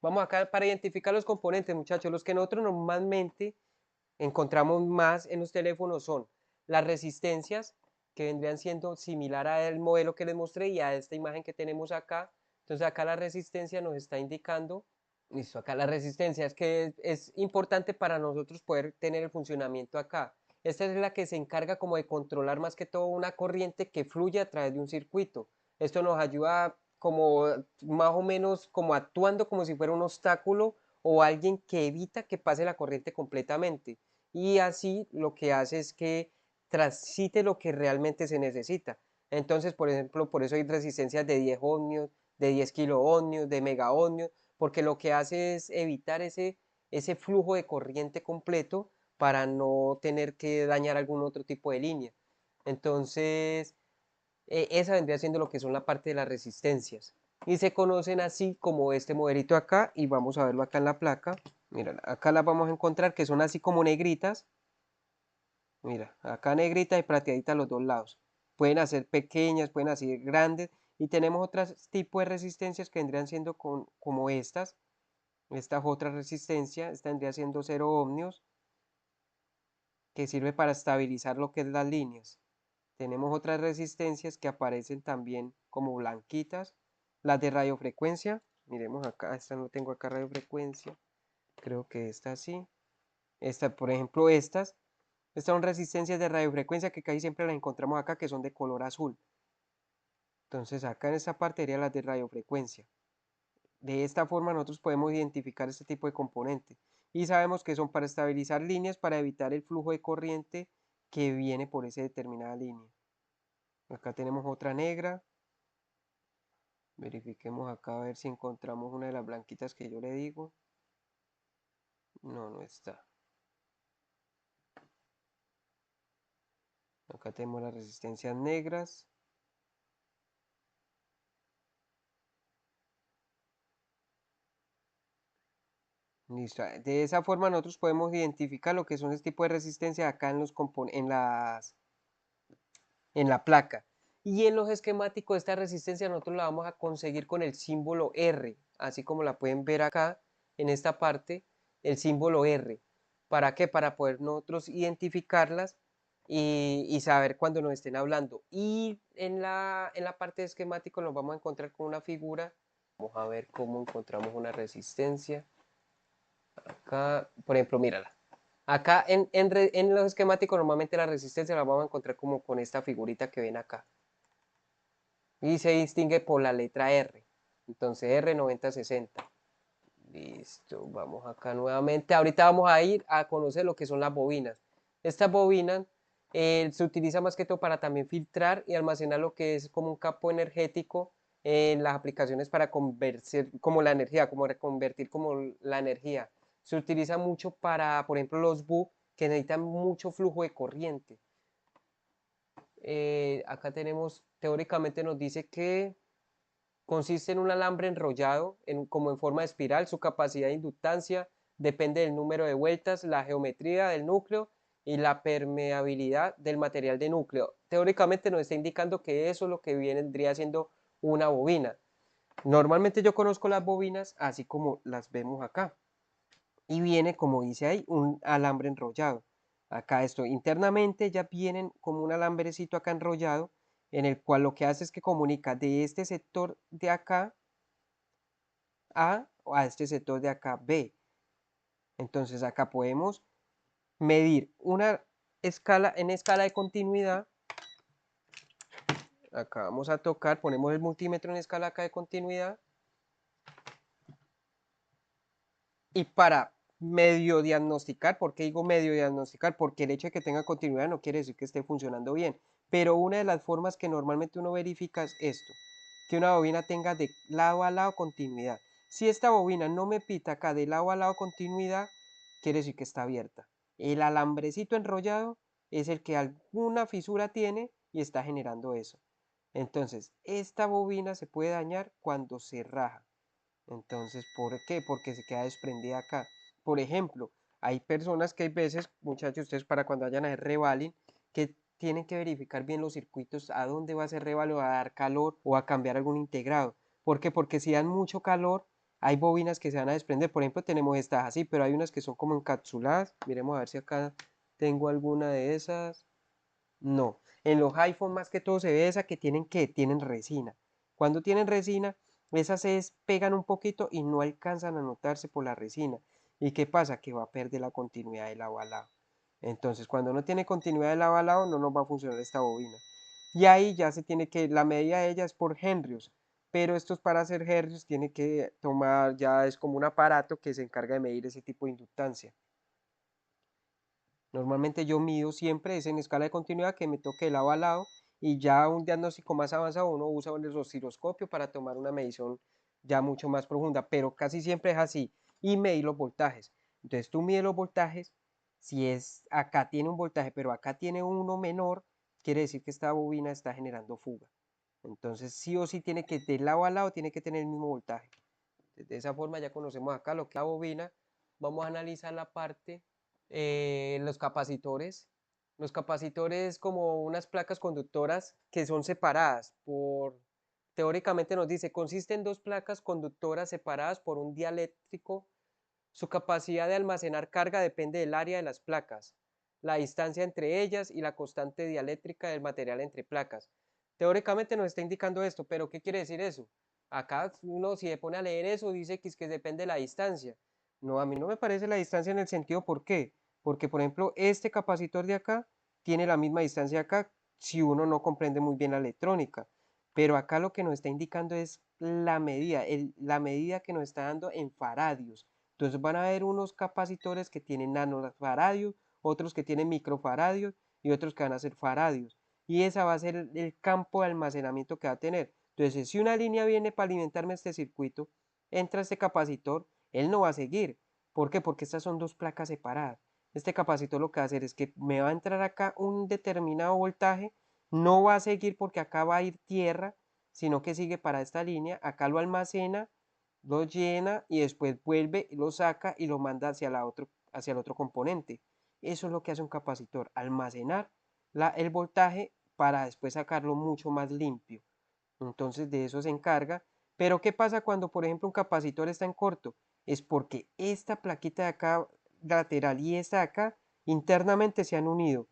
Vamos acá para identificar los componentes, muchachos. Los que nosotros normalmente encontramos más en los teléfonos son las resistencias, que vendrían siendo similar al modelo que les mostré y a esta imagen que tenemos acá. Entonces acá la resistencia nos está indicando, listo, acá la resistencia es que es importante para nosotros poder tener el funcionamiento acá. Esta es la que se encarga como de controlar más que todo una corriente que fluye a través de un circuito. Esto nos ayuda como más o menos como actuando como si fuera un obstáculo o alguien que evita que pase la corriente completamente. Y así lo que hace es que transite lo que realmente se necesita. Entonces, por ejemplo, por eso hay resistencias de 10 ohmios, de 10 kiloohmios, de megaohmios, porque lo que hace es evitar ese flujo de corriente completo para no tener que dañar algún otro tipo de línea. Entonces, esa vendría siendo lo que son la parte de las resistencias. Y se conocen así como este modelito acá, y vamos a verlo acá en la placa. Mira, acá las vamos a encontrar que son así como negritas. Mira, acá negrita y plateadita a los dos lados. Pueden hacer pequeñas, pueden hacer grandes. Y tenemos otros tipos de resistencias que vendrían siendo como estas. Esta es otra resistencia, esta vendría siendo 0 ohmios, que sirve para estabilizar lo que es las líneas. Tenemos otras resistencias que aparecen también como blanquitas. Las de radiofrecuencia, miremos acá, esta no tengo acá radiofrecuencia, creo que esta sí. Esta, por ejemplo, estas son resistencias de radiofrecuencia que casi siempre las encontramos acá, que son de color azul. Entonces acá en esta parte serían las de radiofrecuencia. De esta forma nosotros podemos identificar este tipo de componentes y sabemos que son para estabilizar líneas para evitar el flujo de corriente que viene por esa determinada línea. Acá tenemos otra negra. Verifiquemos acá a ver si encontramos una de las blanquitas que yo le digo. No, no está. Acá tenemos las resistencias negras. Listo. De esa forma nosotros podemos identificar lo que son este tipo de resistencia acá en la placa. Y en los esquemáticos de esta resistencia nosotros la vamos a conseguir con el símbolo R, así como la pueden ver acá en esta parte, el símbolo R. ¿Para qué? Para poder nosotros identificarlas y saber cuando nos estén hablando. Y en la parte de esquemático nos vamos a encontrar con una figura. Vamos a ver cómo encontramos una resistencia. Acá, por ejemplo, mírala. Acá en los esquemáticos normalmente la resistencia la vamos a encontrar como con esta figurita que ven acá. Y se distingue por la letra R. Entonces R9060. Listo, vamos acá nuevamente. Ahorita vamos a ir a conocer lo que son las bobinas. Estas bobinas se utiliza más que todo para también filtrar y almacenar lo que es como un campo energético en las aplicaciones para convertir como la energía, como reconvertir como la energía. Se utiliza mucho para, por ejemplo, los bugs que necesitan mucho flujo de corriente. Acá tenemos, teóricamente nos dice que consiste en un alambre enrollado como en forma de espiral. Su capacidad de inductancia depende del número de vueltas, la geometría del núcleo y la permeabilidad del material de núcleo. Teóricamente nos está indicando que eso es lo que vendría siendo una bobina. Normalmente yo conozco las bobinas así como las vemos acá. Y viene, como dice ahí, un alambre enrollado. Acá esto, internamente ya vienen como un alambrecito acá enrollado, en el cual lo que hace es que comunica de este sector de acá a este sector de acá B. Entonces acá podemos medir una escala en escala de continuidad. Acá vamos a tocar, ponemos el multímetro en escala acá de continuidad. Y para medio diagnosticar, ¿por qué digo medio diagnosticar? Porque el hecho de que tenga continuidad no quiere decir que esté funcionando bien. Pero una de las formas que normalmente uno verifica es esto, que una bobina tenga de lado a lado continuidad. Si esta bobina no me pita acá de lado a lado continuidad, quiere decir que está abierta. El alambrecito enrollado es el que alguna fisura tiene y está generando eso. Entonces, esta bobina se puede dañar cuando se raja. Entonces, ¿por qué? Porque se queda desprendida acá. Por ejemplo, hay personas que hay veces, muchachos, ustedes para cuando vayan a hacer revaling, que tienen que verificar bien los circuitos, a dónde va a ser reval o a dar calor o a cambiar algún integrado. ¿Por qué? Porque si dan mucho calor, hay bobinas que se van a desprender, por ejemplo tenemos estas así, pero hay unas que son como encapsuladas, miremos a ver si acá tengo alguna de esas. No, en los iPhone más que todo se ve esa que tienen resina. Cuando tienen resina, esas se despegan un poquito y no alcanzan a notarse por la resina. ¿Y qué pasa? Que va a perder la continuidad de lado a lado. Entonces, cuando no tiene continuidad de lado a lado, no nos va a funcionar esta bobina. Y ahí ya se tiene que, la medida de ella es por henrios, pero estos para hacer henrios tiene que tomar, ya es como un aparato que se encarga de medir ese tipo de inductancia. Normalmente yo mido siempre es en escala de continuidad que me toque de lado a lado y ya un diagnóstico más avanzado uno usa el osciloscopio para tomar una medición ya mucho más profunda, pero casi siempre es así y medir los voltajes. Entonces tú mides los voltajes, si es acá tiene un voltaje, pero acá tiene uno menor, quiere decir que esta bobina está generando fuga. Entonces sí o sí tiene que de lado a lado tiene que tener el mismo voltaje. De esa forma ya conocemos acá lo que es la bobina. Vamos a analizar la parte, los capacitores. Los capacitores como unas placas conductoras que son separadas por, teóricamente nos dice, consiste en dos placas conductoras separadas por un dieléctrico. Su capacidad de almacenar carga depende del área de las placas, la distancia entre ellas y la constante dieléctrica del material entre placas. Teóricamente nos está indicando esto, pero ¿qué quiere decir eso? Acá uno si se pone a leer eso dice que es que depende de la distancia. No, a mí no me parece la distancia en el sentido, ¿por qué? Porque, por ejemplo, este capacitor de acá tiene la misma distancia acá si uno no comprende muy bien la electrónica. Pero acá lo que nos está indicando es la medida, la medida que nos está dando en faradios. Entonces van a haber unos capacitores que tienen nanofaradios, otros que tienen microfaradios y otros que van a ser faradios. Y esa va a ser el campo de almacenamiento que va a tener. Entonces, si una línea viene para alimentarme este circuito, entra este capacitor, él no va a seguir. ¿Por qué? Porque estas son dos placas separadas. Este capacitor lo que va a hacer es que me va a entrar acá un determinado voltaje, no va a seguir porque acá va a ir tierra, sino que sigue para esta línea, acá lo almacena, lo llena y después vuelve, lo saca y lo manda hacia el otro componente. Eso es lo que hace un capacitor, almacenar el voltaje para después sacarlo mucho más limpio. Entonces de eso se encarga. Pero ¿qué pasa cuando, por ejemplo, un capacitor está en corto? Es porque esta plaquita de acá lateral y esta de acá internamente se han unido.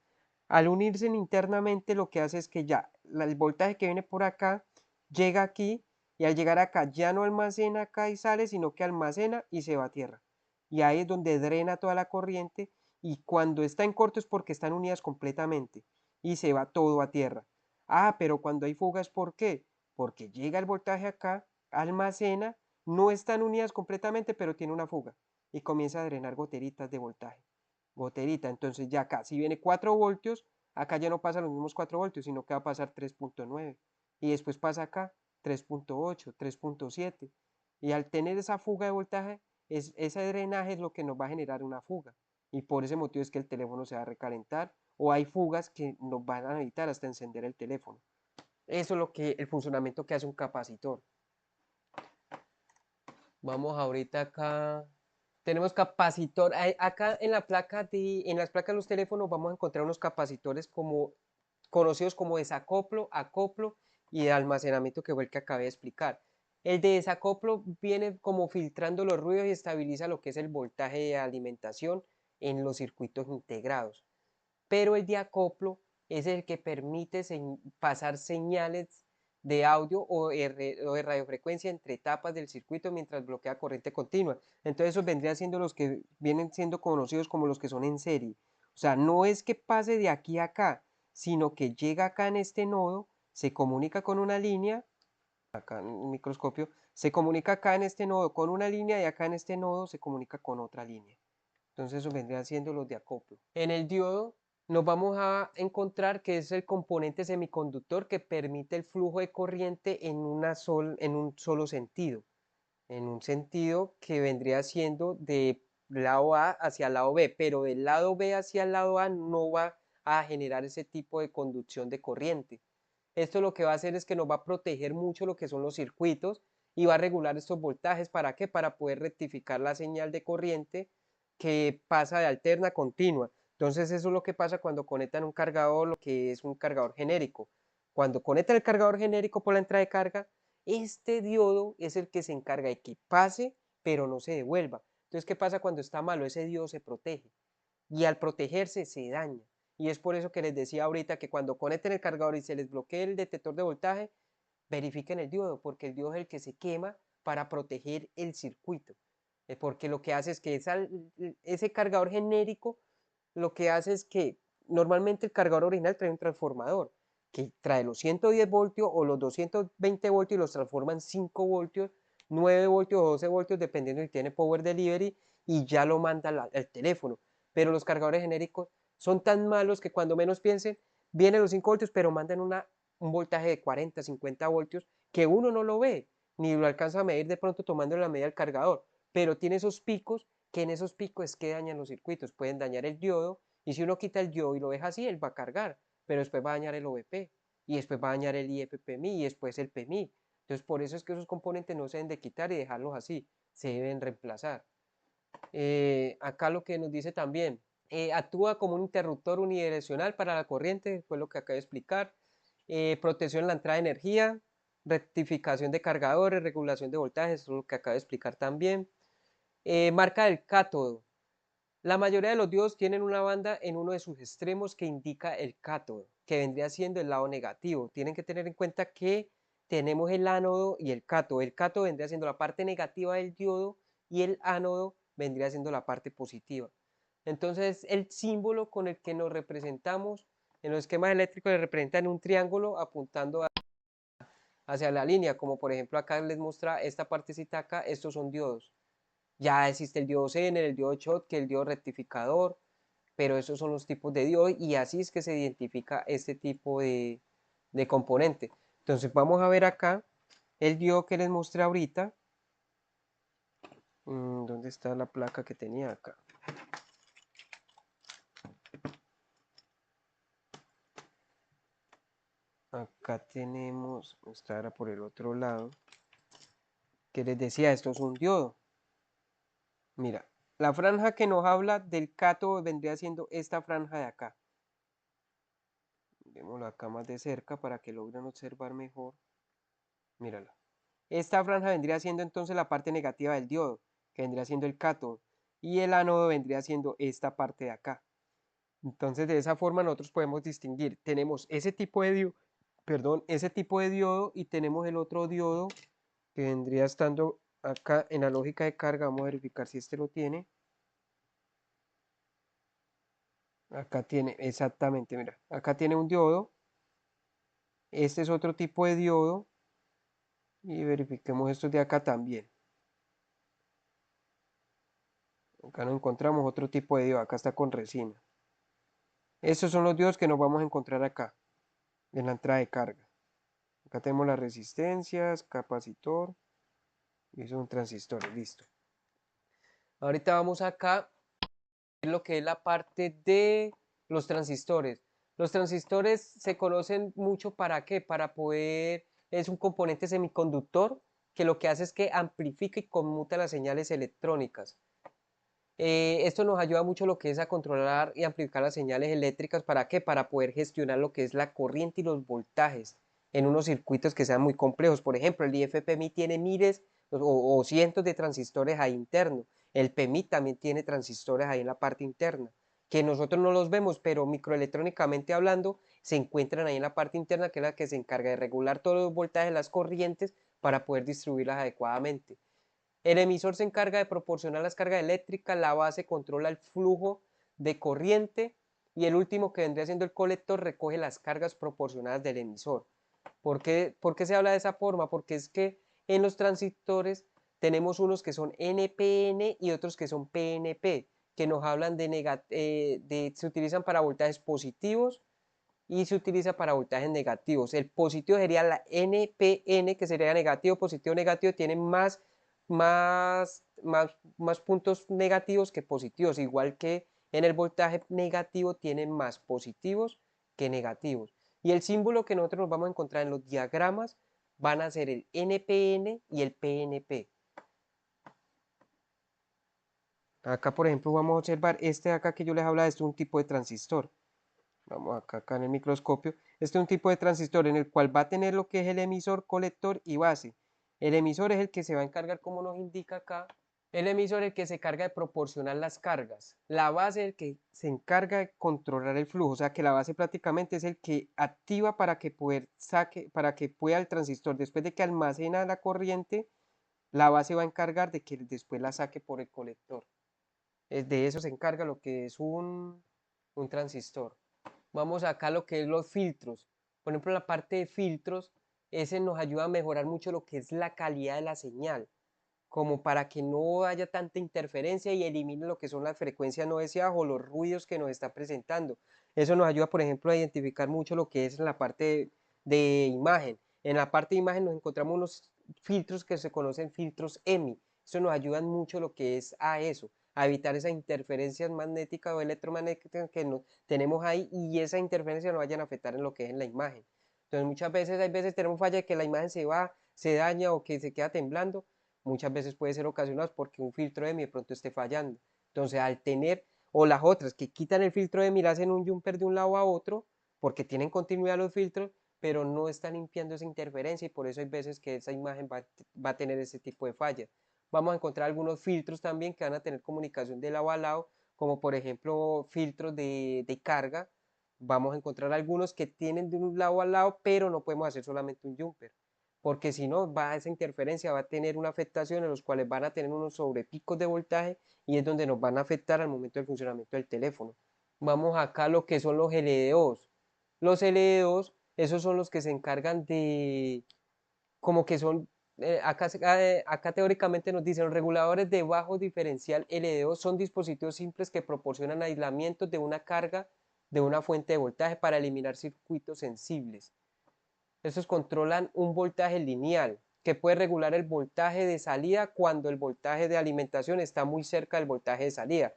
Al unirse internamente lo que hace es que ya el voltaje que viene por acá llega aquí y al llegar acá ya no almacena acá y sale, sino que almacena y se va a tierra. Y ahí es donde drena toda la corriente y cuando está en corto es porque están unidas completamente y se va todo a tierra. Ah, pero cuando hay fugas, ¿por qué? Porque llega el voltaje acá, almacena, no están unidas completamente, pero tiene una fuga y comienza a drenar goteritas de voltaje. Goterita, entonces ya acá, si viene 4 voltios, acá ya no pasa los mismos 4 voltios, sino que va a pasar 3.9 y después pasa acá 3.8, 3.7 y al tener esa fuga de voltaje, ese drenaje es lo que nos va a generar una fuga y por ese motivo es que el teléfono se va a recalentar o hay fugas que nos van a evitar hasta encender el teléfono. Eso es lo que, el funcionamiento que hace un capacitor. Vamos ahorita acá. Tenemos capacitor. Acá en la placa en las placas de los teléfonos vamos a encontrar unos capacitores como conocidos como desacoplo, acoplo y de almacenamiento que fue el que acabé de explicar. El de desacoplo viene como filtrando los ruidos y estabiliza lo que es el voltaje de alimentación en los circuitos integrados. Pero el de acoplo es el que permite pasar señales de audio o de radiofrecuencia entre etapas del circuito mientras bloquea corriente continua. Entonces esos vendrían siendo los que vienen siendo conocidos como los que son en serie. O sea, no es que pase de aquí a acá, sino que llega acá en este nodo, se comunica con una línea, acá en el microscopio, se comunica acá en este nodo con una línea y acá en este nodo se comunica con otra línea. Entonces esos vendrían siendo los de acoplo. En el diodo nos vamos a encontrar que es el componente semiconductor que permite el flujo de corriente en un solo sentido. En un sentido que vendría siendo de lado A hacia el lado B, pero del lado B hacia el lado A no va a generar ese tipo de conducción de corriente. Esto lo que va a hacer es que nos va a proteger mucho lo que son los circuitos y va a regular estos voltajes. ¿Para qué? Para poder rectificar la señal de corriente que pasa de alterna a continua. Entonces eso es lo que pasa cuando conectan un cargador, lo que es un cargador genérico. Cuando conectan el cargador genérico por la entrada de carga, Este diodo es el que se encarga de que pase, pero no se devuelva. Entonces, ¿qué pasa cuando está malo? Ese diodo se protege y al protegerse se daña. Y es por eso que les decía ahorita que cuando conecten el cargador y se les bloquee el detector de voltaje, verifiquen el diodo, porque el diodo es el que se quema para proteger el circuito. Porque lo que hace es que ese cargador genérico, lo que hace es que normalmente el cargador original trae un transformador que trae los 110 voltios o los 220 voltios y los transforma en 5 voltios, 9 voltios o 12 voltios, dependiendo si tiene power delivery, y ya lo manda al teléfono. Pero los cargadores genéricos son tan malos que cuando menos piensen, vienen los 5 voltios, pero mandan un voltaje de 40, 50 voltios que uno no lo ve, ni lo alcanza a medir de pronto tomando la medida del cargador, pero tiene esos picos que en esos picos es que dañan los circuitos, pueden dañar el diodo, y si uno quita el diodo y lo deja así, él va a cargar, pero después va a dañar el OVP, y después va a dañar el IFPMI, y después el PMI. Entonces, por eso es que esos componentes no se deben de quitar y dejarlos así, se deben reemplazar. Acá lo que nos dice también, actúa como un interruptor unidireccional para la corriente, fue lo que acabo de explicar. Protección en la entrada de energía, rectificación de cargadores, regulación de voltajes, eso es lo que acabo de explicar también. Marca del cátodo. La mayoría de los diodos tienen una banda en uno de sus extremos que indica el cátodo, que vendría siendo el lado negativo. Tienen que tener en cuenta que tenemos el ánodo y el cátodo. El cátodo vendría siendo la parte negativa del diodo y el ánodo vendría siendo la parte positiva. Entonces, el símbolo con el que nos representamos en los esquemas eléctricos se representa en un triángulo apuntando hacia la línea, como por ejemplo acá les muestra esta partecita acá, estos son diodos. Ya existe el diodo Zener, el diodo Schottky, el diodo rectificador, pero esos son los tipos de diodo y así es que se identifica este tipo de componente. Entonces vamos a ver acá el diodo que les mostré ahorita. ¿Dónde está la placa que tenía acá? Acá tenemos, esta era por el otro lado, que les decía, esto es un diodo. Mira, la franja que nos habla del cátodo vendría siendo esta franja de acá. Vémoslo acá más de cerca para que logren observar mejor. Mírala. Esta franja vendría siendo entonces la parte negativa del diodo, que vendría siendo el cátodo, y el ánodo vendría siendo esta parte de acá. Entonces, de esa forma nosotros podemos distinguir. Tenemos ese tipo de diodo, perdón, ese tipo de diodo y tenemos el otro diodo que vendría estando acá en la lógica de carga. Vamos a verificar si este lo tiene. Acá tiene, exactamente, mira, acá tiene un diodo. Este es otro tipo de diodo y verifiquemos estos de acá también. Acá no encontramos otro tipo de diodo, acá está con resina. Estos son los diodos que nos vamos a encontrar acá, en la entrada de carga. Acá tenemos las resistencias, capacitor, y son transistores, listo. Ahorita vamos acá a ver lo que es la parte de los transistores. Los transistores se conocen mucho para qué, para poder, es un componente semiconductor que lo que hace es que amplifica y conmuta las señales electrónicas. Esto nos ayuda mucho lo que es a controlar y amplificar las señales eléctricas. ¿Para qué? Para poder gestionar lo que es la corriente y los voltajes en unos circuitos que sean muy complejos. Por ejemplo, el IFPMI tiene miles o cientos de transistores ahí internos. El PMI también tiene transistores ahí en la parte interna, que nosotros no los vemos, pero microelectrónicamente hablando, se encuentran ahí en la parte interna, que es la que se encarga de regular todos los voltajes, las corrientes, para poder distribuirlas adecuadamente. El emisor se encarga de proporcionar las cargas eléctricas, la base controla el flujo de corriente y el último, que vendría siendo el colector, recoge las cargas proporcionadas del emisor. ¿Por qué se habla de esa forma? Porque es que en los transistores tenemos unos que son NPN y otros que son PNP, que nos hablan se utilizan para voltajes positivos y se utiliza para voltajes negativos. El positivo sería la NPN, que sería negativo, positivo, negativo, tienen más puntos negativos que positivos, igual que en el voltaje negativo tienen más positivos que negativos. Y el símbolo que nosotros nos vamos a encontrar en los diagramas van a ser el NPN y el PNP. Acá, por ejemplo, vamos a observar este de acá que yo les hablaba, es un tipo de transistor. Vamos acá en el microscopio. Este es un tipo de transistor en el cual va a tener lo que es el emisor, colector y base. El emisor es el que se va a encargar, como nos indica acá. El emisor es el que se encarga de proporcionar las cargas. La base es el que se encarga de controlar el flujo. O sea que la base prácticamente es el que activa para que pueda el transistor, después de que almacena la corriente, la base va a encargar de que después la saque por el colector. De eso se encarga lo que es un transistor. Vamos acá a lo que es los filtros. Por ejemplo, la parte de filtros, ese nos ayuda a mejorar mucho lo que es la calidad de la señal, como para que no haya tanta interferencia y elimine lo que son las frecuencias no deseadas o los ruidos que nos está presentando. Eso nos ayuda, por ejemplo, a identificar mucho lo que es en la parte de imagen. En la parte de imagen nos encontramos unos filtros que se conocen filtros EMI. Eso nos ayuda mucho lo que es a eso, a evitar esas interferencias magnéticas o electromagnéticas que tenemos ahí y esa interferencia no vayan a afectar en lo que es en la imagen. Entonces muchas veces, hay veces tenemos falla de que la imagen se va, se daña o que se queda temblando. Muchas veces puede ser ocasionado porque un filtro de mi de pronto esté fallando. Entonces, al tener, o las otras que quitan el filtro de mi, hacen un jumper de un lado a otro, porque tienen continuidad los filtros, pero no están limpiando esa interferencia y por eso hay veces que esa imagen va a tener ese tipo de fallas. Vamos a encontrar algunos filtros también que van a tener comunicación de lado a lado, como por ejemplo filtros de carga. Vamos a encontrar algunos que tienen de un lado a lado, pero no podemos hacer solamente un jumper porque si no, esa interferencia va a tener una afectación en los cuales van a tener unos sobrepicos de voltaje y es donde nos van a afectar al momento del funcionamiento del teléfono. Vamos acá a lo que son los LDOs. Los LDOs, esos son los que se encargan de, como que son, acá teóricamente nos dicen, los reguladores de bajo diferencial LDO son dispositivos simples que proporcionan aislamiento de una carga de una fuente de voltaje para eliminar circuitos sensibles. Estos controlan un voltaje lineal que puede regular el voltaje de salida cuando el voltaje de alimentación está muy cerca del voltaje de salida.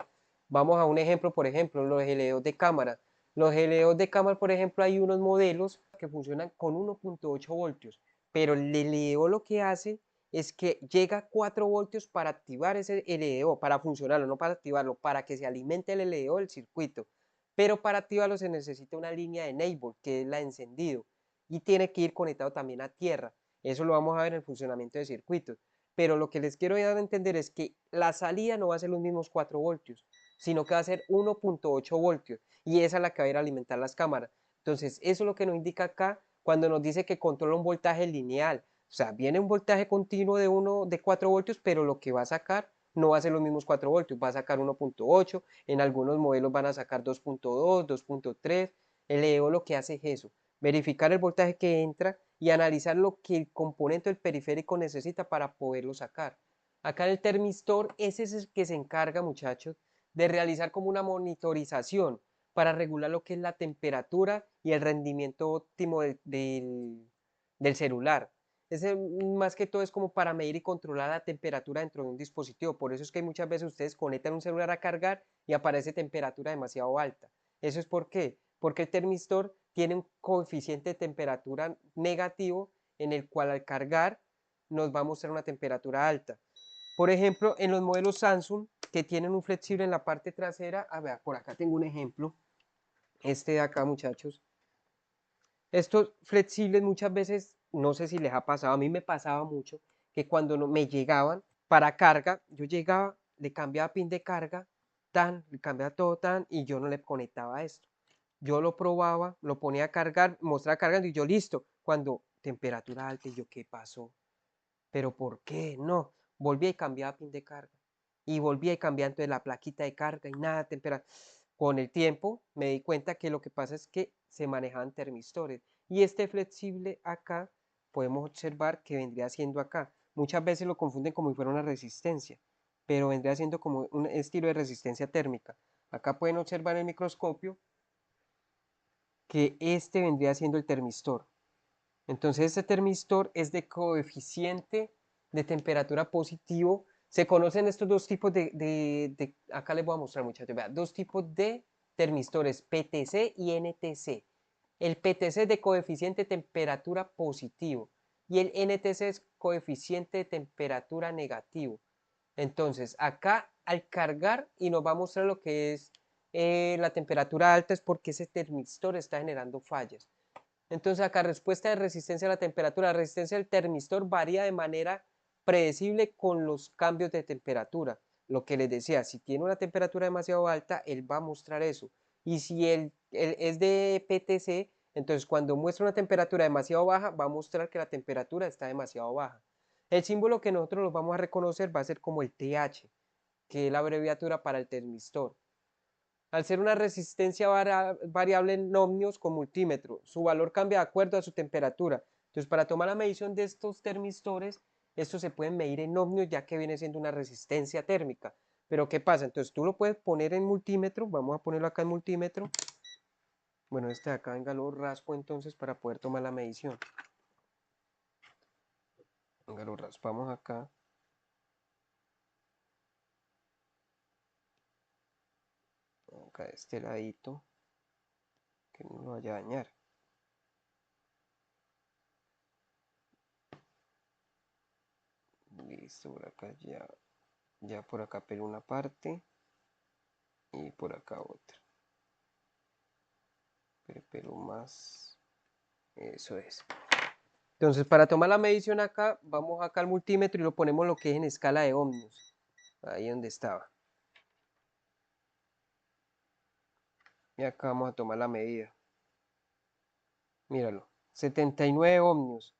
Vamos a un ejemplo, por ejemplo, los LEDs de cámara. Los LEDs de cámara, por ejemplo, hay unos modelos que funcionan con 1.8 voltios, pero el LEO lo que hace es que llega a 4 voltios para activar ese LEO, para funcionarlo, no para activarlo, para que se alimente el LEO del circuito. Pero para activarlo se necesita una línea de enable, que es la de encendido y tiene que ir conectado también a tierra. Eso lo vamos a ver en el funcionamiento de circuitos. Pero lo que les quiero dar a entender es que la salida no va a ser los mismos 4 voltios, sino que va a ser 1.8 voltios y esa es la que va a ir a alimentar las cámaras. Entonces, eso es lo que nos indica acá cuando nos dice que controla un voltaje lineal. O sea, viene un voltaje continuo de 4 voltios, pero lo que va a sacar no va a ser los mismos 4 voltios, va a sacar 1.8, en algunos modelos van a sacar 2.2, 2.3. El EO lo que hace es eso, verificar el voltaje que entra y analizar lo que el componente del periférico necesita para poderlo sacar. Acá en el termistor, ese es el que se encarga, muchachos, de realizar como una monitorización para regular lo que es la temperatura y el rendimiento óptimo del celular. Ese más que todo es como para medir y controlar la temperatura dentro de un dispositivo. Por eso es que muchas veces ustedes conectan un celular a cargar y aparece temperatura demasiado alta. ¿Eso es por qué? Porque el termistor tiene un coeficiente de temperatura negativo en el cual al cargar nos va a mostrar una temperatura alta. Por ejemplo, en los modelos Samsung que tienen un flexible en la parte trasera, a ver, por acá tengo un ejemplo, este de acá, muchachos. Estos flexibles muchas veces, no sé si les ha pasado, a mí me pasaba mucho, que cuando me llegaban para carga, yo llegaba, le cambiaba pin de carga, tan, le cambiaba todo tan, y yo no le conectaba esto. Yo lo probaba, lo ponía a cargar, mostraba cargando y yo listo. Cuando temperatura alta y yo, ¿qué pasó? ¿Pero por qué? No. Volvía y cambiaba pin de carga. Y volvía y cambiaba entonces la plaquita de carga y nada, temperatura. Con el tiempo me di cuenta que lo que pasa es que se manejaban termistores. Y este flexible acá, podemos observar que vendría siendo acá. Muchas veces lo confunden como si fuera una resistencia, pero vendría siendo como un estilo de resistencia térmica. Acá pueden observar en el microscopio que este vendría siendo el termistor. Entonces este termistor es de coeficiente de temperatura positivo. Se conocen estos dos tipos acá les voy a mostrar muchachos, vean, dos tipos de termistores, PTC y NTC. El PTC es de coeficiente de temperatura positivo y el NTC es coeficiente de temperatura negativo. Entonces acá al cargar y nos va a mostrar lo que es la temperatura alta es porque ese termistor está generando fallas. Entonces acá respuesta de resistencia a la temperatura. La resistencia del termistor varía de manera predecible con los cambios de temperatura. Lo que les decía, si tiene una temperatura demasiado alta, él va a mostrar eso. Y si él es de PTC, entonces cuando muestra una temperatura demasiado baja, va a mostrar que la temperatura está demasiado baja. El símbolo que nosotros los vamos a reconocer va a ser como el TH, que es la abreviatura para el termistor. Al ser una resistencia variable en ohmios con multímetro, su valor cambia de acuerdo a su temperatura. Entonces, para tomar la medición de estos termistores, estos se pueden medir en ohmios ya que viene siendo una resistencia térmica. Pero ¿qué pasa? Entonces tú lo puedes poner en multímetro, vamos a ponerlo acá en multímetro. Bueno, este de acá, venga, lo raspo entonces para poder tomar la medición. Venga, lo raspamos acá. Acá de este ladito, que no lo vaya a dañar. Listo, por acá ya por acá pelo una parte y por acá otra. Pero más, eso es. Entonces, para tomar la medición acá, vamos acá al multímetro y lo ponemos lo que es en escala de ohmios. Ahí donde estaba. Y acá vamos a tomar la medida. Míralo, 79 ohmios.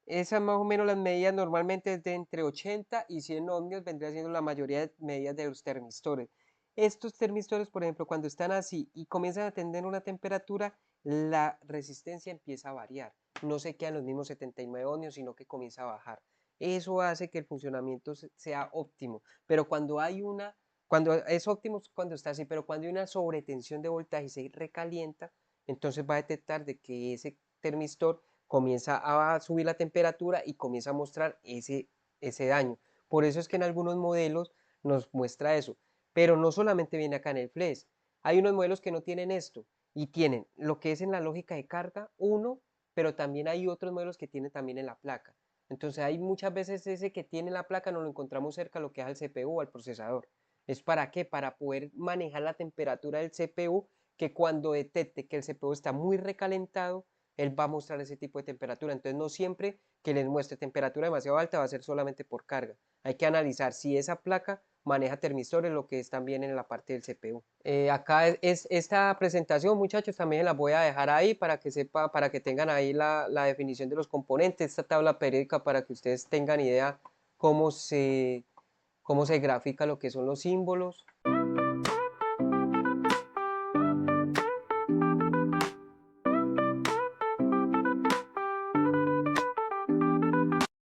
Esas más o menos las medidas normalmente es de entre 80 y 100 ohmios, vendría siendo la mayoría de medidas de los termistores. Estos termistores, por ejemplo, cuando están así y comienzan a tener una temperatura, la resistencia empieza a variar. No se quedan los mismos 79 ohmios, sino que comienza a bajar. Eso hace que el funcionamiento sea óptimo. Pero cuando es óptimo es cuando está así, pero cuando hay una sobretensión de voltaje y se recalienta, entonces va a detectar de que ese termistor comienza a subir la temperatura y comienza a mostrar ese daño. Por eso es que en algunos modelos nos muestra eso. Pero no solamente viene acá en el flash. Hay unos modelos que no tienen esto y tienen lo que es en la lógica de carga, uno, pero también hay otros modelos que tienen también en la placa. Entonces hay muchas veces ese que tiene la placa no lo encontramos cerca a lo que es al CPU o al procesador. ¿Es para qué? Para poder manejar la temperatura del CPU, que cuando detecte que el CPU está muy recalentado, él va a mostrar ese tipo de temperatura. Entonces no siempre que les muestre temperatura demasiado alta va a ser solamente por carga. Hay que analizar si esa placa maneja termistores, lo que es también en la parte del CPU. Acá es esta presentación, muchachos, también la voy a dejar ahí para que sepa, para que tengan ahí la definición de los componentes, esta tabla periódica para que ustedes tengan idea cómo se, cómo se grafica lo que son los símbolos.